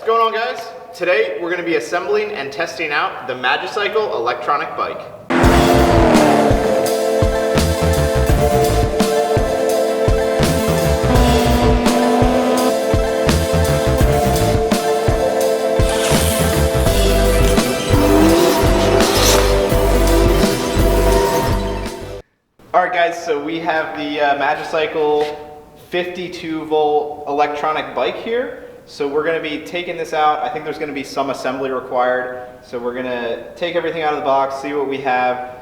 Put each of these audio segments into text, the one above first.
going on, guys? Today we're going to be assembling and testing out the Magicycle electronic bike. Alright guys, so we have the Magicycle 52 volt electronic bike here. So we're going to be taking this out. I think there's going to be some assembly required. So we're going to take everything out of the box, see what we have,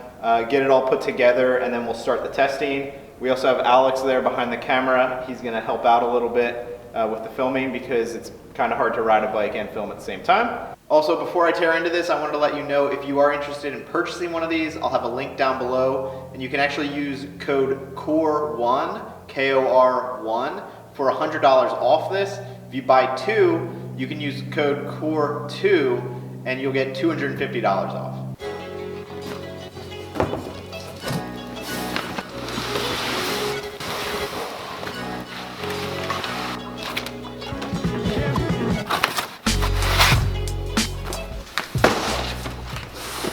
get it all put together, and then we'll start the testing. We also have Alex there behind the camera. He's going to help out a little bit with the filming because it's kind of hard to ride a bike and film at the same time. Also, before I tear into this, I wanted to let you know if you are interested in purchasing one of these, I'll have a link down below, and you can actually use code KOR1, K-O-R-1, for $100 off this. If you buy two, you can use code KOR2 and you'll get $250 off.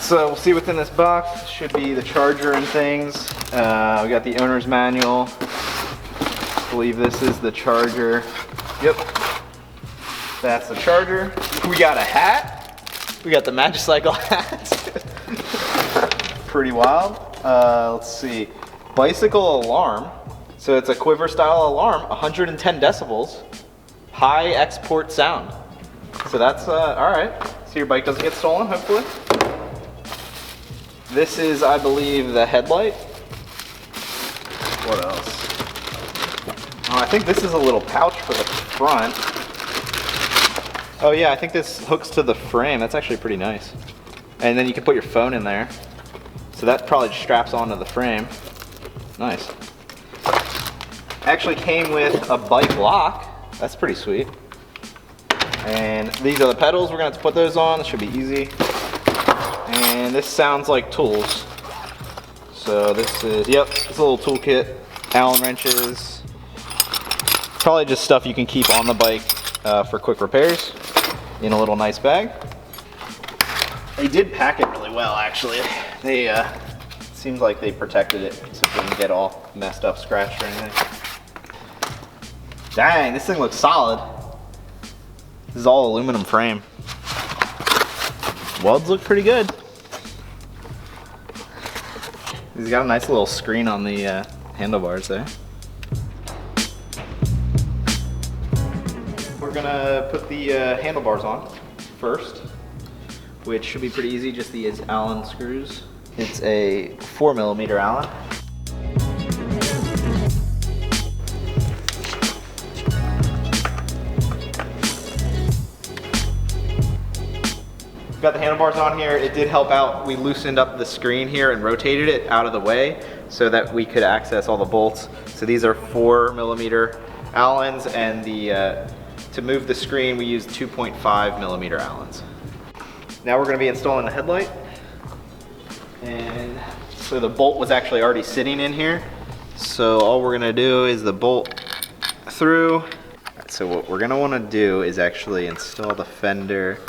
So we'll see what's in this box. Should be the charger and things. We got the owner's manual. I believe this is the charger. Yep, that's the charger. We got a hat. We got the Magicycle hat. Pretty wild. Let's see. Bicycle alarm. So it's a quiver style alarm, 110 decibels, high export sound. So that's all right. So your bike doesn't get stolen, hopefully. This is, I believe, the headlight. What else? Oh, I think this is a little pouch for the front. Oh yeah, I think this hooks to the frame. That's actually pretty nice. And then you can put your phone in there. So that probably just straps onto the frame. Nice. Actually came with a bike lock. That's pretty sweet. And these are the pedals. We're gonna have to put those on. This should be easy. And this sounds like tools. So this is, yep, it's a little toolkit. Allen wrenches. Probably just stuff you can keep on the bike for quick repairs in a little nice bag. They did pack it really well, actually. They seems like they protected it so it didn't get all messed up, scratched or anything. Dang, this thing looks solid. This is all aluminum frame. Welds look pretty good. He's got a nice little screen on the handlebars there. We're gonna put the handlebars on first, which should be pretty easy, just these Allen screws. It's a 4mm Allen. We've got the handlebars on here. It did help out. We loosened up the screen here and rotated it out of the way so that we could access all the bolts. So these are 4mm Allens, and to move the screen, we used 2.5mm Allens. Now we're going to be installing the headlight. And so the bolt was actually already sitting in here. So all we're going to do is the bolt through. So what we're going to want to do is actually install the fender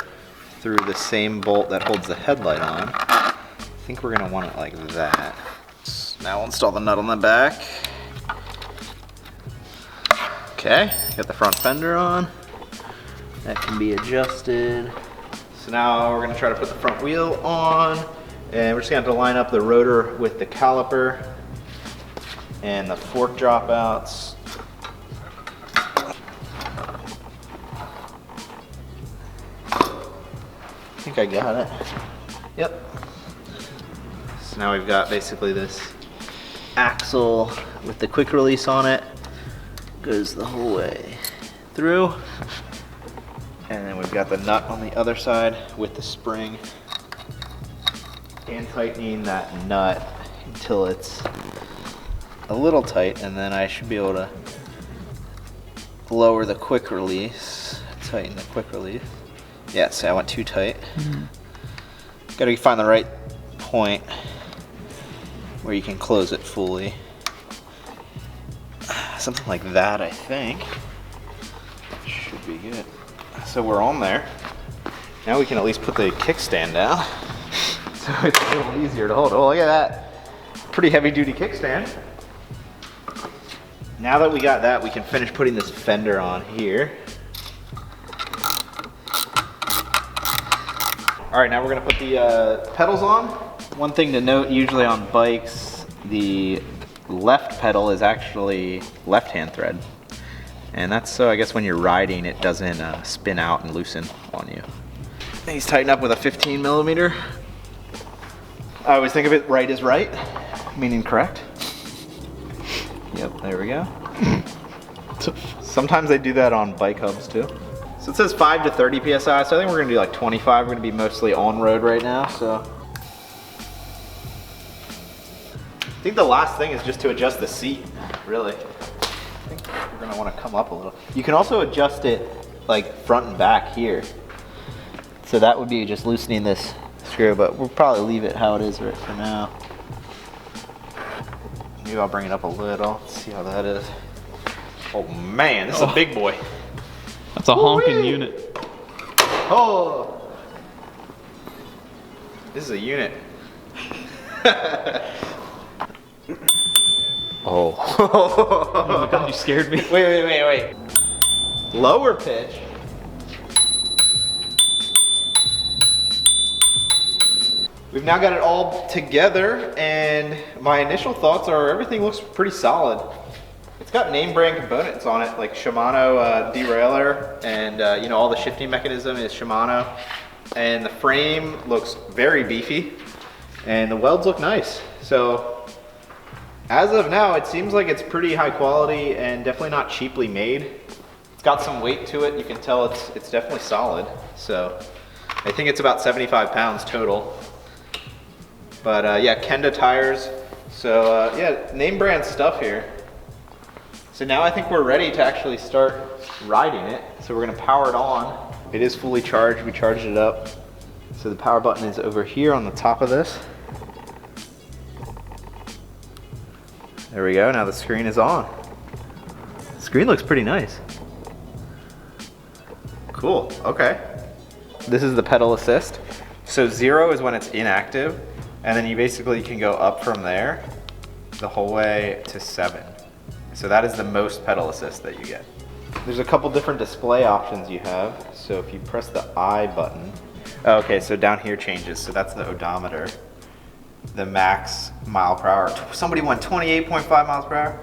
through the same bolt that holds the headlight on. I think we're going to want it like that. Now we'll install the nut on the back. Okay, got the front fender on. That can be adjusted. So now we're gonna try to put the front wheel on, and we're just gonna have to line up the rotor with the caliper and the fork dropouts. I think I got it. Yep. So now we've got basically this axle with the quick release on it. Goes the whole way through, and then we've got the nut on the other side with the spring, and tightening that nut until it's a little tight, and then I should be able to lower the quick release, tighten the quick release. Yeah, see, I went too tight. Gotta find the right point where you can close it fully. Something like that, I think. Should be good. So we're on there. Now we can at least put the kickstand down. So it's a little easier to hold. Oh, look at that. Pretty heavy duty kickstand. Now that we got that, we can finish putting this fender on here. All right, now we're gonna put the pedals on. One thing to note, usually on bikes, the left pedal is actually left-hand thread. And that's so I guess when you're riding, it doesn't spin out and loosen on you. These tighten up with a 15 millimeter. I always think of it right is right, meaning correct. Yep, there we go. Sometimes they do that on bike hubs too. So it says 5 to 30 PSI, so I think we're gonna do like 25. We're gonna be mostly on road right now, so. I think the last thing is just to adjust the seat, really. I think we're gonna wanna come up a little. You can also adjust it like front and back here. So that would be just loosening this screw, but we'll probably leave it how it is right for now. Maybe I'll bring it up a little, let's see how that is. Oh man, this is a big boy. That's a honking unit. Oh! This is a unit. Oh. Oh my god, you scared me. Wait. Lower pitch. We've now got it all together, and my initial thoughts are everything looks pretty solid. It's got name brand components on it, like Shimano derailleur, and you know, all the shifting mechanism is Shimano. And the frame looks very beefy, and the welds look nice. So as of now, it seems like it's pretty high quality and definitely not cheaply made. It's got some weight to it. You can tell it's definitely solid. So I think it's about 75 pounds total. But yeah, Kenda tires. So yeah, name brand stuff here. So now I think we're ready to actually start riding it. So we're gonna power it on. It is fully charged, we charged it up. So the power button is over here on the top of this. There we go, now the screen is on. The screen looks pretty nice. Cool, okay. This is the pedal assist. So 0 is when it's inactive, and then you basically can go up from there the whole way to 7. So that is the most pedal assist that you get. There's a couple different display options you have. So if you press the I button, okay, so down here changes. So that's the odometer, the max mile per hour. Somebody went 28.5 miles per hour.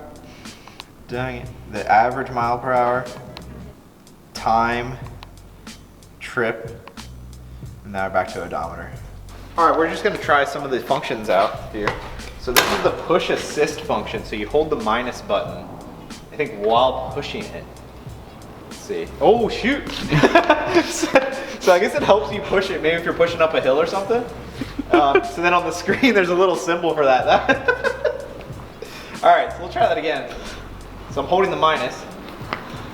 Dang it. The average mile per hour, time, trip, and now we're back to odometer. All right, we're just gonna try some of the functions out here. So this is the push assist function. So you hold the minus button, I think, while pushing it. Let's see. Oh, shoot. So I guess it helps you push it, maybe if you're pushing up a hill or something. So then on the screen, there's a little symbol for that. All right, so we'll try that again. So I'm holding the minus.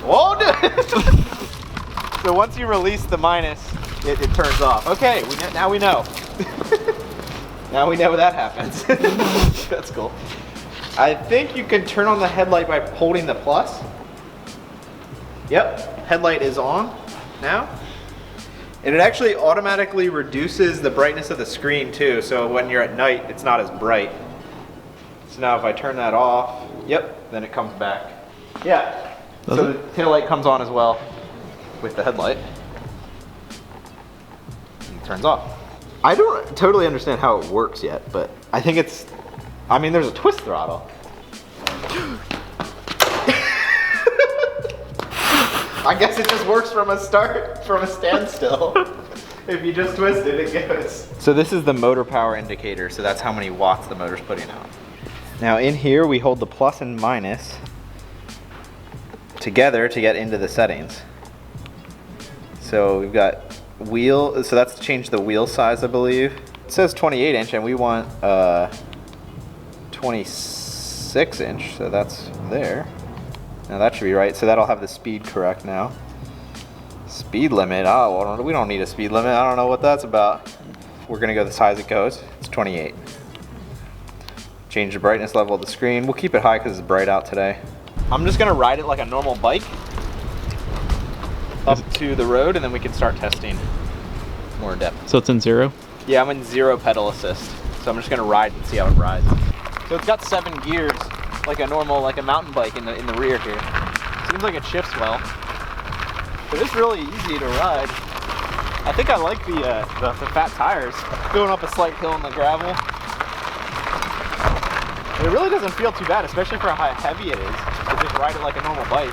Whoa, dude. So once you release the minus, it turns off. Okay, now we know. Now we know that happens. That's cool. I think you can turn on the headlight by holding the plus. Yep, headlight is on now. And it actually automatically reduces the brightness of the screen too, so when you're at night, it's not as bright. So now if I turn that off, yep, then it comes back. Yeah, so the tail light comes on as well with the headlight. And it turns off. I don't totally understand how it works yet, but I think it's, I mean, there's a twist throttle. I guess it just works from a standstill. If you just twist it, it goes. So this is the motor power indicator, so that's how many watts the motor's putting out. Now in here, we hold the plus and minus together to get into the settings. So we've got wheel, so that's to change the wheel size, I believe. It says 28 inch and we want 26 inch, so that's there. Now that should be right, so that'll have the speed correct now. Speed limit, oh, well, we don't need a speed limit, I don't know what that's about. We're gonna go as high as it goes, it's 28. Change the brightness level of the screen, we'll keep it high because it's bright out today. I'm just gonna ride it like a normal bike. up to the road, and then we can start testing more in depth. So it's in 0? Yeah, I'm in 0 pedal assist. So I'm just gonna ride and see how it rides. So it's got 7 gears, like a normal, like a mountain bike in the rear here. Seems like it shifts well. But it's really easy to ride. I think I like the fat tires. Going up a slight hill in the gravel. It really doesn't feel too bad, especially for how heavy it is, to just ride it like a normal bike.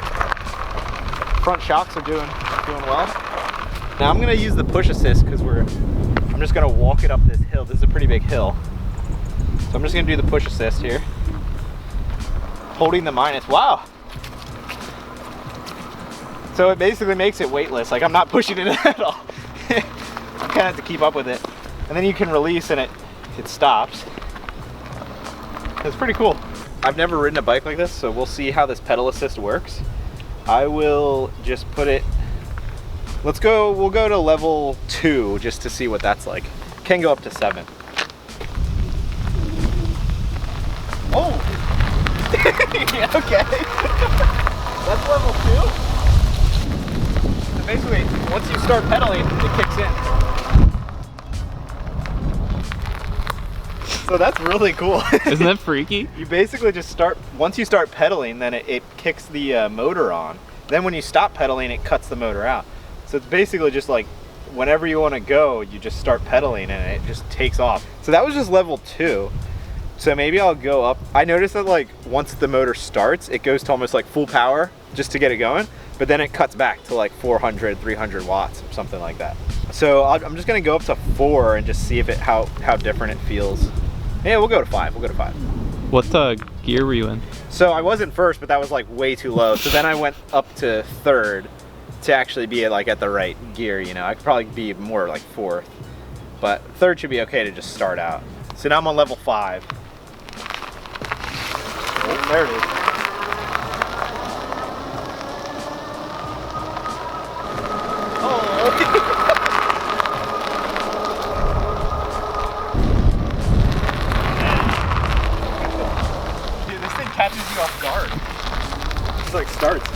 Front shocks are doing well. Now I'm gonna use the push assist because I'm just gonna walk it up this hill. This is a pretty big hill. So I'm just gonna do the push assist here. Holding the minus, wow. So it basically makes it weightless. Like I'm not pushing it at all. You kind of have to keep up with it. And then you can release and it stops. It's pretty cool. I've never ridden a bike like this, so we'll see how this pedal assist works. I will just put it, we'll go to level 2 just to see what that's like. Can go up to 7. Oh! Okay. That's level 2? So basically, once you start pedaling, it kicks in. So that's really cool. Isn't that freaky? You basically just start, once you start pedaling, then it kicks the motor on. Then when you stop pedaling, it cuts the motor out. So it's basically just like, whenever you want to go, you just start pedaling and it just takes off. So that was just level 2. So maybe I'll go up. I noticed that like once the motor starts, it goes to almost like full power just to get it going. But then it cuts back to like 400, 300 watts or something like that. So I'm just gonna go up to 4 and just see if how different it feels. Yeah, we'll go to 5. We'll go to 5. What gear were you in? So I was in 1st, but that was like way too low. So then I went up to 3rd to actually be like at the right gear, you know. I could probably be more like 4th, but 3rd should be okay to just start out. So now I'm on level 5. Oh, there it is. Oh. Catches you off guard. It's like starts.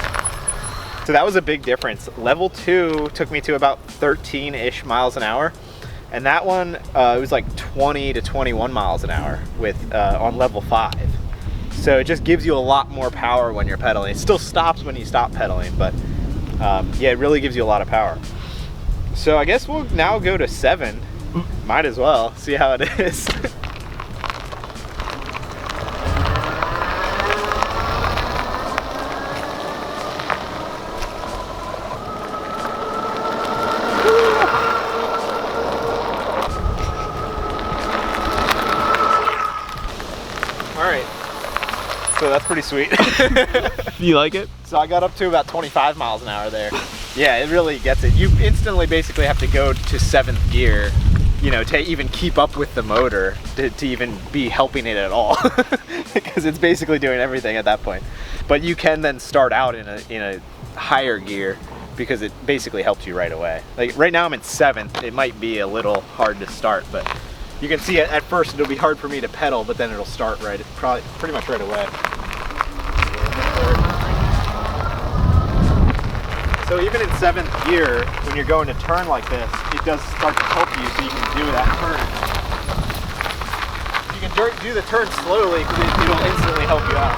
So that was a big difference. Level 2 took me to about 13-ish miles an hour. And that one, it was like 20 to 21 miles an hour with on level 5. So it just gives you a lot more power when you're pedaling. It still stops when you stop pedaling, but yeah, it really gives you a lot of power. So I guess we'll now go to 7. Might as well, see how it is. So that's pretty sweet. You like it? So I got up to about 25 miles an hour there. Yeah, it really gets it. You instantly basically have to go to 7th gear, you know, to even keep up with the motor, to even be helping it at all. Because it's basically doing everything at that point. But you can then start out in a higher gear because it basically helps you right away. Like right now I'm in 7th. It might be a little hard to start, but you can see at first it'll be hard for me to pedal, but then it'll start right, probably pretty much right away. So even in 7th gear, when you're going to turn like this, it does start to help you so you can do that turn. You can do the turn slowly because it'll instantly help you out.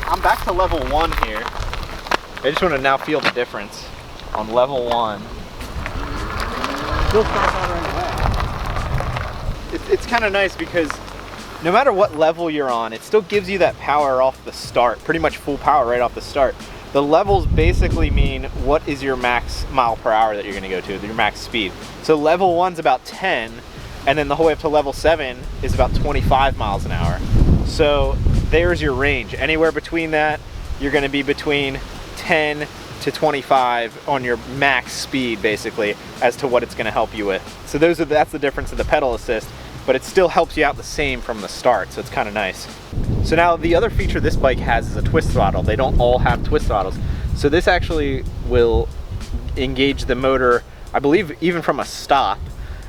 I'm back to level 1 here. I just want to now feel the difference on level 1. Still starts out right away. It's kind of nice because no matter what level you're on, it still gives you that power off the start, pretty much full power right off the start. The levels basically mean what is your max mile per hour that you're gonna go to, your max speed. So level 1's about 10, and then the whole way up to level 7 is about 25 miles an hour. So there's your range. Anywhere between that, you're gonna be between 10 to 25 on your max speed basically as to what it's gonna help you with. So that's the difference of the pedal assist, but it still helps you out the same from the start, so it's kind of nice. So now the other feature this bike has is a twist throttle. They don't all have twist throttles. So this actually will engage the motor, I believe even from a stop,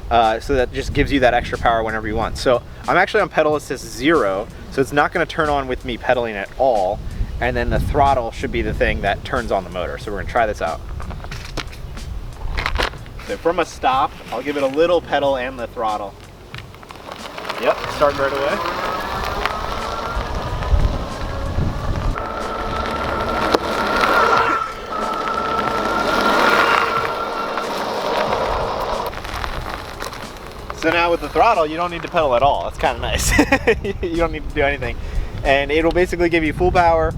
so that just gives you that extra power whenever you want. So I'm actually on pedal assist 0, so it's not gonna turn on with me pedaling at all. and then the throttle should be the thing that turns on the motor. So we're gonna try this out. So from a stop, I'll give it a little pedal and the throttle. Yep, starting right away. So now with the throttle, you don't need to pedal at all. That's kind of nice. You don't need to do anything. And it'll basically give you full power.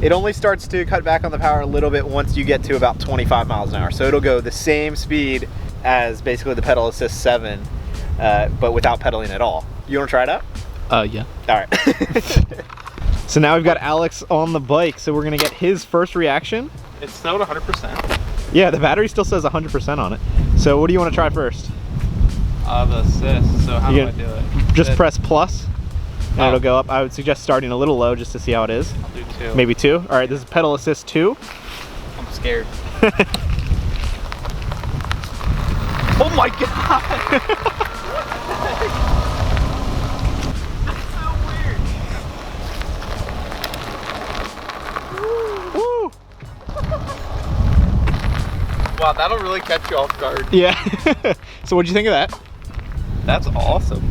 It only starts to cut back on the power a little bit once you get to about 25 miles an hour. So it'll go the same speed as basically the pedal assist 7, but without pedaling at all. You want to try it out? Yeah. All right. So now we've got Alex on the bike, so we're gonna get his first reaction. It snowed 100%. Yeah, the battery still says 100% on it. So what do you want to try first? The assist, so how do I do it? Just press plus, and it'll go up. I would suggest starting a little low just to see how it is. I'll do 2. Maybe 2? All right, this is pedal assist 2. I'm scared. Oh my god! Woo! Wow, that'll really catch you off guard. Yeah. So what'd you think of that? That's awesome.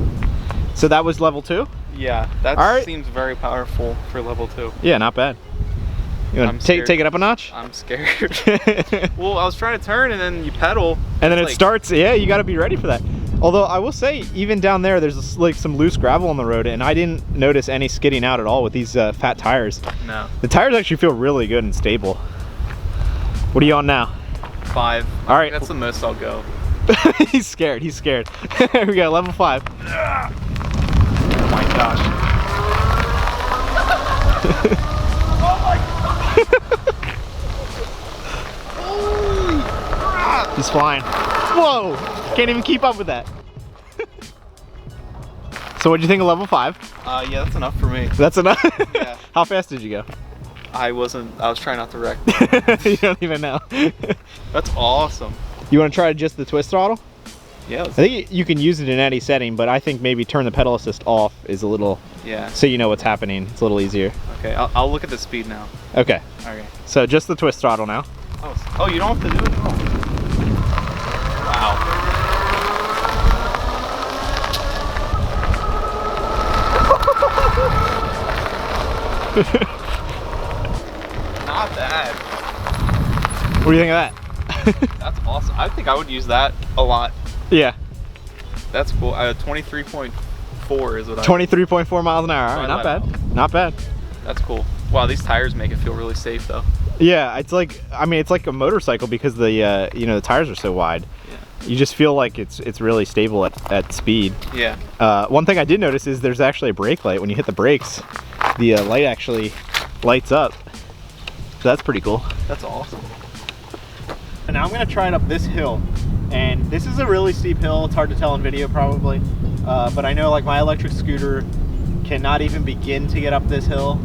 So that was level 2? Yeah, that right. seems very powerful for level 2. Yeah, not bad. You want to take it up a notch? I'm scared. Well, I was trying to turn and then you pedal. And then it starts. Yeah, you got to be ready for that. Although I will say, even down there, there's like some loose gravel on the road, and I didn't notice any skidding out at all with these fat tires. No. The tires actually feel really good and stable. What are you on now? 5. All right. That's the most I'll go. He's scared. He's scared. Here we go, level 5. Oh my gosh. Oh my god. Holy crap. He's flying. Whoa! Can't even keep up with that. So what'd you think of level 5? Yeah, that's enough for me. That's enough? Yeah. How fast did you go? I was trying not to wreck. You don't even know. That's awesome. You want to try just the twist throttle? Yeah. I think you can use it in any setting, but I think maybe turn the pedal assist off is a little, so you know what's happening. It's a little easier. Okay, I'll look at the speed now. Okay. Okay. So just the twist throttle now. Oh, you don't have to do it? Oh. Wow. Not bad. What do you think of that? That's awesome. I think I would use that a lot. Yeah. That's cool. 23.4 is what 23.4 miles an hour. All right, not bad. Not bad. That's cool. Wow, these tires make it feel really safe though. Yeah, it's like, I mean, it's like a motorcycle because the you know, the tires are so wide. Yeah. You just feel like it's really stable at speed. Yeah. One thing I did notice is there's actually a brake light. When you hit the brakes, the light actually lights up. So that's pretty cool. That's awesome. And now I'm gonna try it up this hill. And this is a really steep hill. It's hard to tell in video probably. But I know like my electric scooter cannot even begin to get up this hill.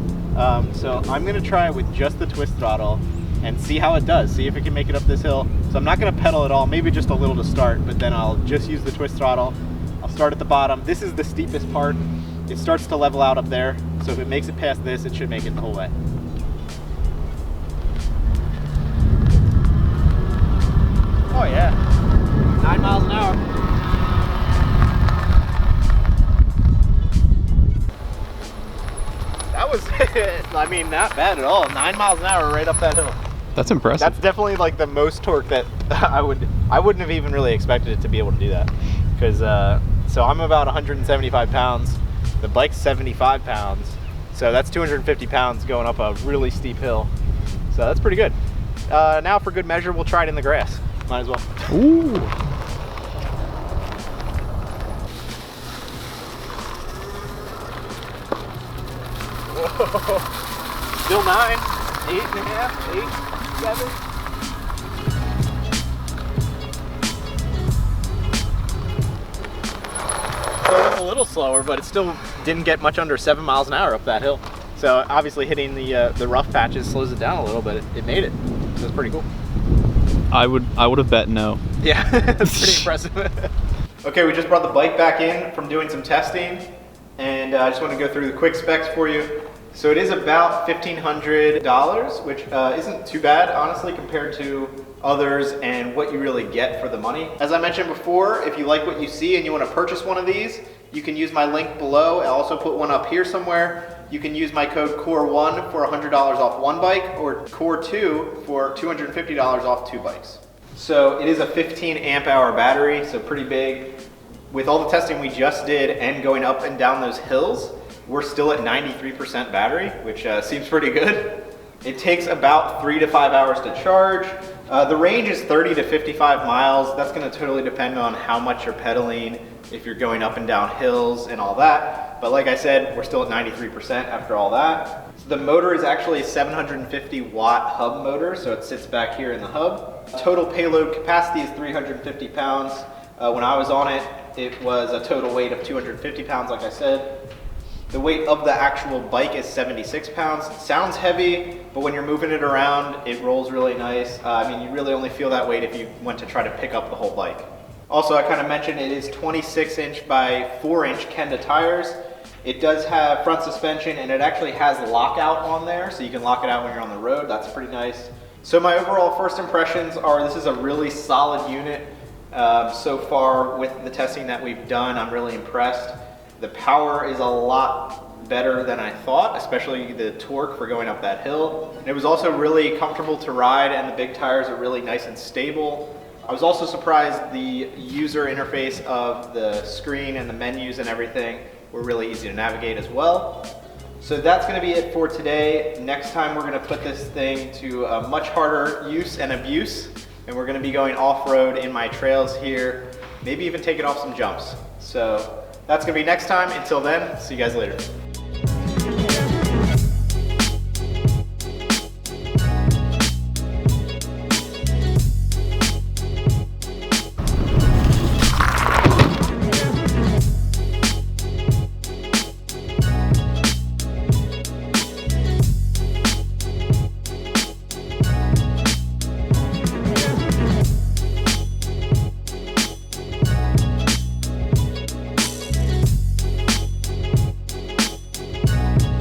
So I'm gonna try it with just the twist throttle and see how it does. See if it can make it up this hill. So I'm not gonna pedal at all, maybe just a little to start, but then I'll just use the twist throttle. I'll start at the bottom. This is the steepest part. It starts to level out up there. So if it makes it past this, it should make it the whole way. Oh yeah, 9 miles an hour. That was, I mean, not bad at all. 9 miles an hour right up that hill. That's impressive. That's definitely like the most torque that I wouldn't have even really expected it to be able to do that. Because, so I'm about 175 pounds. The bike's 75 pounds. So that's 250 pounds going up a really steep hill. So that's pretty good. Now for good measure, we'll try it in the grass. Might as well. Ooh. Whoa. Still 9, 8.5, 8, 7. So it's a little slower, but it still didn't get much under 7 miles an hour up that hill. So obviously hitting the rough patches slows it down a little, but it made it. So it's pretty cool. I would have bet no. Yeah, that's pretty impressive. Okay, we just brought the bike back in from doing some testing, and I just want to go through the quick specs for you. So it is about $1,500, which isn't too bad, honestly, compared to others and what you really get for the money. As I mentioned before, if you like what you see and you want to purchase one of these, you can use my link below. I'll also put one up here somewhere. You can use my code CORE1 for $100 off one bike, or CORE2 for $250 off two bikes. So it is a 15 amp hour battery, so pretty big. With all the testing we just did and going up and down those hills, we're still at 93% battery, which seems pretty good. It takes about 3 to 5 hours to charge. The range is 30 to 55 miles. That's gonna totally depend on how much you're pedaling, if you're going up and down hills and all that. But like I said, we're still at 93% after all that. So the motor is actually a 750 watt hub motor, so it sits back here in the hub. Total payload capacity is 350 pounds. When I was on it, it was a total weight of 250 pounds, like I said. The weight of the actual bike is 76 pounds. It sounds heavy, but when you're moving it around, it rolls really nice. I mean, you really only feel that weight if you went to try to pick up the whole bike. Also, I kind of mentioned it is 26 inch by 4 inch Kenda tires. It does have front suspension, and it actually has lockout on there, so you can lock it out when you're on the road. That's pretty nice. So my overall first impressions are this is a really solid unit. So far with the testing that we've done, I'm really impressed. The power is a lot better than I thought, especially the torque for going up that hill. And it was also really comfortable to ride, and the big tires are really nice and stable. I was also surprised the user interface of the screen and the menus and everything were really easy to navigate as well. So that's going to be it for today. Next time we're going to put this thing to a much harder use and abuse, and we're going to be going off-road in my trails here, maybe even taking off some jumps. So that's going to be next time. Until then, see you guys later.